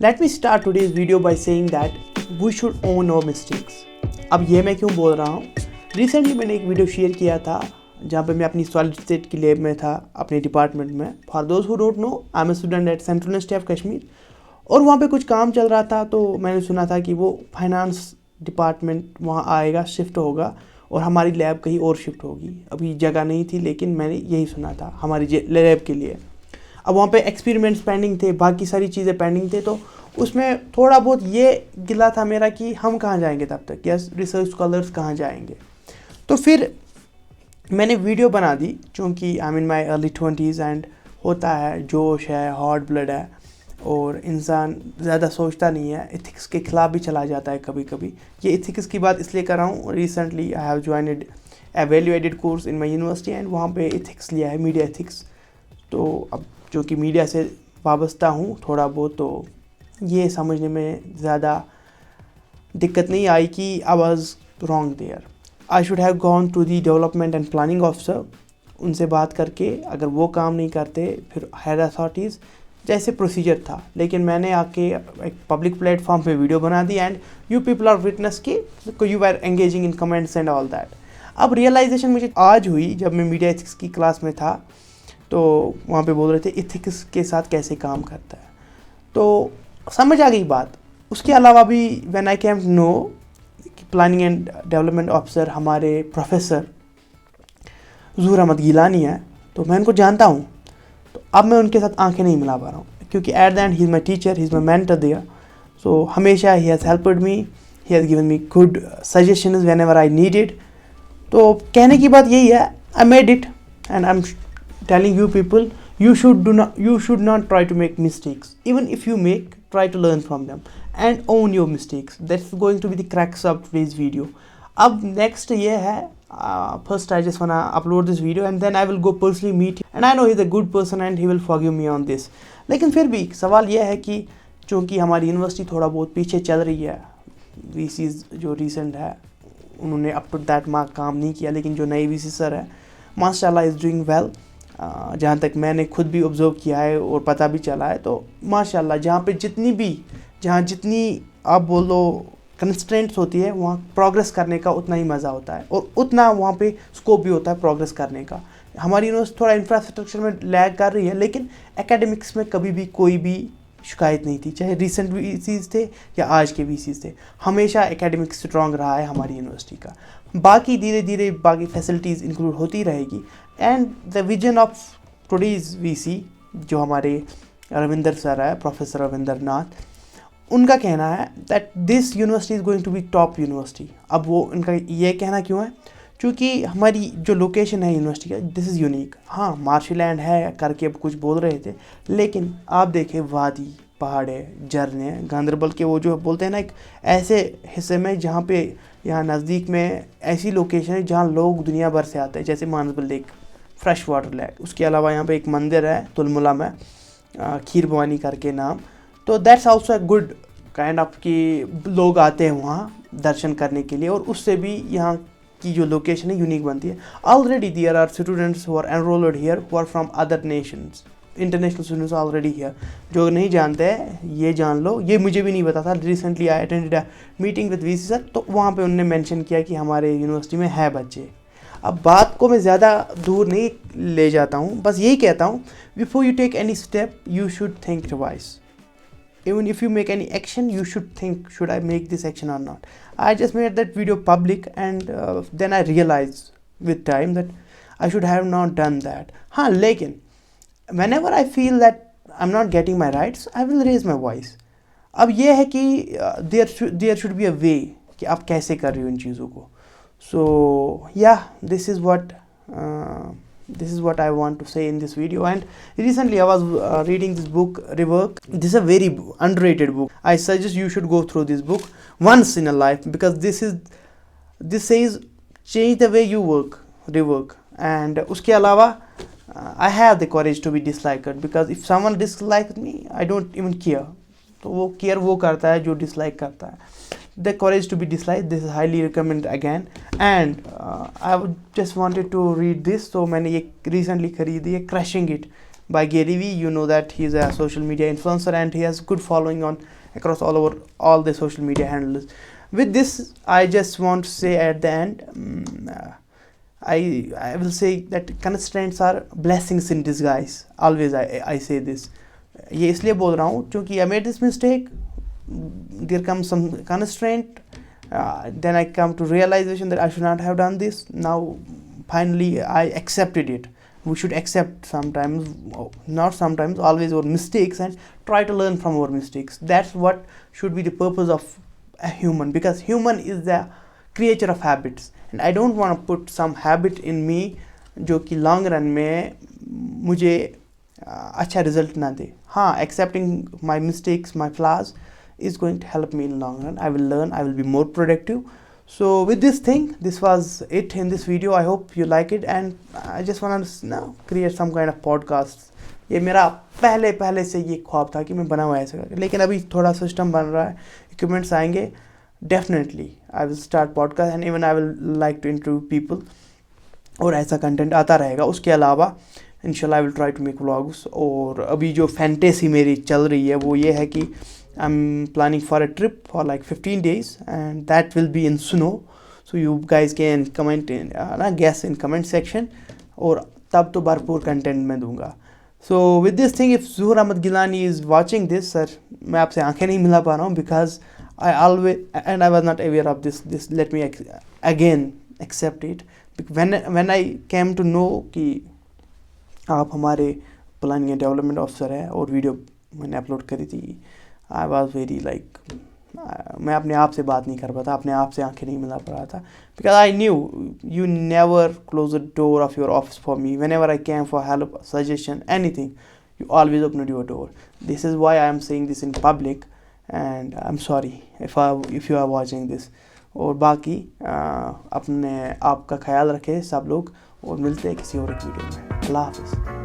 Let me start today's video by saying that we should own our mistakes. अब ये मैं क्यों बोल रहा हूँ? रिसेंटली मैंने एक वीडियो शेयर किया था जहाँ पे मैं अपनी सॉलिड स्टेट की लैब में था अपने डिपार्टमेंट में. For those who don't know, I am a student at Central University of Kashmir. और वहाँ पे कुछ काम चल रहा था तो मैंने सुना था कि वो फाइनेंस डिपार्टमेंट वहाँ आएगा, शिफ्ट होगा और हमारी लैब कहीं और शिफ्ट होगी. अभी जगह नहीं थी लेकिन मैंने यही सुना था हमारी लैब के लिए. अब वहाँ पे एक्सपेरिमेंट्स पेंडिंग थे, बाकी सारी चीज़ें पेंडिंग थे, तो उसमें थोड़ा बहुत ये गिला था मेरा कि हम कहाँ जाएंगे तब तक, या रिसर्च स्कॉलर्स कहाँ जाएंगे. तो फिर मैंने वीडियो बना दी, चूँकि I mean my early 20s and होता है, जोश है, हॉट ब्लड है और इंसान ज़्यादा सोचता नहीं है, एथिक्स के ख़िलाफ़ भी चला जाता है कभी कभी. ये एथिक्स की बात इसलिए कर रहा हूँ, recently I have joined a value added course in my university and वहाँ पे एथिक्स लिया है, मीडिया एथिक्स. तो अब जो कि मीडिया से वाबस्ता हूँ थोड़ा बहुत, तो ये समझने में ज़्यादा दिक्कत नहीं आई कि I was wrong there. I should have gone to the development and planning officer, उनसे बात करके अगर वो काम नहीं करते फिर हायर अथॉरिटीज़, जैसे प्रोसीजर था. लेकिन मैंने आके एक पब्लिक प्लेटफॉर्म पे वीडियो बना दी and you people are witness कि you are engaging in comments and all that. अब रियलाइजेशन मुझे आज हुई जब मैं मीडिया एथिक्स की क्लास में था, तो वहाँ पे बोल रहे थे एथिक्स के साथ कैसे काम करता है, तो समझ आ गई बात. उसके अलावा भी when I came to know planning and development officer हमारे प्रोफेसर ज़ूर अहमद गिलानी है, तो मैं उनको जानता हूँ. तो अब मैं उनके साथ आंखें नहीं मिला पा रहा हूँ, क्योंकि at the end he is my teacher, he is my mentor there. So हमेशा he has helped me, he has given me good suggestions whenever I needed. तो कहने की बात यही है, I made it and I am telling you people, you should not try to make mistakes. Even if you make, try to learn from them and own your mistakes. That's going to be the crux of today's video. अब next ये है, first I just wanna upload this video and then I will go personally meet him, and I know he's a good person and he will forgive me on this. लेकिन फिर भी सवाल ये है कि चूँकि हमारी यूनिवर्सिटी थोड़ा बहुत पीछे चल रही है, VCs जो रिसेंट है उन्होंने अप टू दैट मार्क काम नहीं किया, लेकिन जो नए VC सर है माशाल्लाह इज़ डूइंग वेल. जहाँ तक मैंने खुद भी ऑब्ज़र्व किया है और पता भी चला है, तो माशाल्लाह जहाँ जितनी आप बोलो कंस्ट्रेंट्स होती है, वहाँ प्रोग्रेस करने का उतना ही मज़ा होता है और उतना वहाँ पे स्कोप भी होता है प्रोग्रेस करने का. हमारी यूनिवर्सिटी थोड़ा इंफ्रास्ट्रक्चर में लैग कर रही है, लेकिन एकेडमिक्स में कभी भी कोई भी शिकायत नहीं थी, चाहे रिसेंट VCs थे या आज के VCs थे. हमेशा एकेडमिक्स स्ट्रॉन्ग रहा है हमारी यूनिवर्सिटी का. बाकी धीरे धीरे बाकी फैसिलिटीज़ इंक्लूड होती रहेगी. And the vision of today's VC जो हमारे रविंदर सर है, प्रोफेसर रविंदर नाथ, उनका कहना है that this university is going to be top university. अब वो उनका ये कहना क्यों है? क्योंकि हमारी जो लोकेशन है यूनिवर्सिटी का, दिस इज़ यूनिक. हाँ, मार्शल लैंड है करके अब कुछ बोल रहे थे, लेकिन आप देखें वादी, पहाड़े, झरने, गांधरबल के वो जो बोलते हैं ना, एक ऐसे हिस्से में जहाँ पे यहाँ नज़दीक में ऐसी लोकेशन है जहाँ लोग दुनिया भर से आते हैं, जैसे Manasbal lake, fresh water lake. उसके अलावा यहाँ पे एक मंदिर है तुलमुला में, खीर भवानी करके नाम. तो that's also a good kind of कि लोग आते हैं वहाँ दर्शन करने के लिए, और उससे भी यहाँ की जो लोकेशन है यूनिक बनती है. Already there are students who are enrolled here who are from other nations, international students already here. जो नहीं जानते हैं ये जान लो, ये मुझे भी नहीं पता था. Recently I attended a meeting with VC sir, तो वहाँ पे उन्होंने मेंशन किया कि हमारे यूनिवर्सिटी में है बच्चे. अब बात को मैं ज़्यादा दूर नहीं ले जाता हूँ, बस यही कहता हूँ, before you take any step you should think twice. Even if you make any action, you should think, should I make this action or not? I just made that video public and then I realized with time that I should have not done that. हाँ, लेकिन whenever I feel that I'm not getting my rights, I will raise my voice. अब ये है कि there should be a way कि आप कैसे कर रहे हो इन चीज़ों को. So yeah, this is what I want to say in this video. And recently I was reading this book, Rework. This is a very underrated book. I suggest you should go through this book once in a life, because this says change the way you work, rework. And uske alawa I have the courage to be disliked, because if someone dislikes me, I don't even care. तो वो care वो करता है जो dislike करता है. The courage to be disliked, this is highly recommended again. And I just wanted to read this, so मैंने ये recently खरीदी है, Crushing It by Gary Vee. You know that he is a social media influencer and he has good following on across all the social media handles. With this, I just want to say at the end, I will say that constraints are blessings in disguise. Always I say this. ये इसलिए बोल रहा हूँ क्योंकि I made this mistake, there comes some constraint, then I come to realization that I should not have done this. Now finally I accepted it. We should accept sometimes, not sometimes, always our mistakes and try to learn from our mistakes. That's what should be the purpose of a human, because human is the creature of habits and I don't want to put some habit in me जो कि long run में मुझे अच्छा result ना दे. हाँ, accepting my mistakes, my flaws is going to help me in long run. I will learn, I will be more productive. So with this thing, this was it in this video. I hope you like it and I just want to now create some kind of podcast. ये मेरा पहले से ये ख्वाब था कि मैं बना हुआ ऐसा करके, लेकिन अभी थोड़ा सिस्टम बन रहा है, इक्विपमेंट्स आएंगे, definitely I will start podcast and even I will like to interview people और ऐसा कंटेंट आता रहेगा. उसके अलावा इंशाल्लाह I will try to make vlogs. और अभी जो फैंटेसी मेरी चल रही है वो ये है कि I'm planning for a trip for like 15 days and that will be in snow. So you guys can comment in guess in comment section और तब तो भरपूर कंटेंट मैं दूंगा. So with this thing, if Zuhur Ahmad Gilani is watching this, sir, मैं आपसे आंखें नहीं मिला पा रहा हूँ because I always and I was not aware of this. Let me again accept it. When I came to know कि आप हमारे प्लानिंग एंड डेवलपमेंट ऑफिसर है और वीडियो मैंने अपलोड करी थी, आई वॉज वेरी लाइक, मैं अपने आप से बात नहीं कर पाता, अपने आप से आंखें नहीं मिला पा रहा था, because I knew you never close the door of your office for me. When ever I came for help, suggestion, anything, you always opened your door. This is why I am saying this in public and I'm sorry if you are watching this. और बाकी अपने आप का ख्याल रखें सब लोग और मिलते हैं किसी और एक वीडियो में. अल्लाह हाफ़िज़.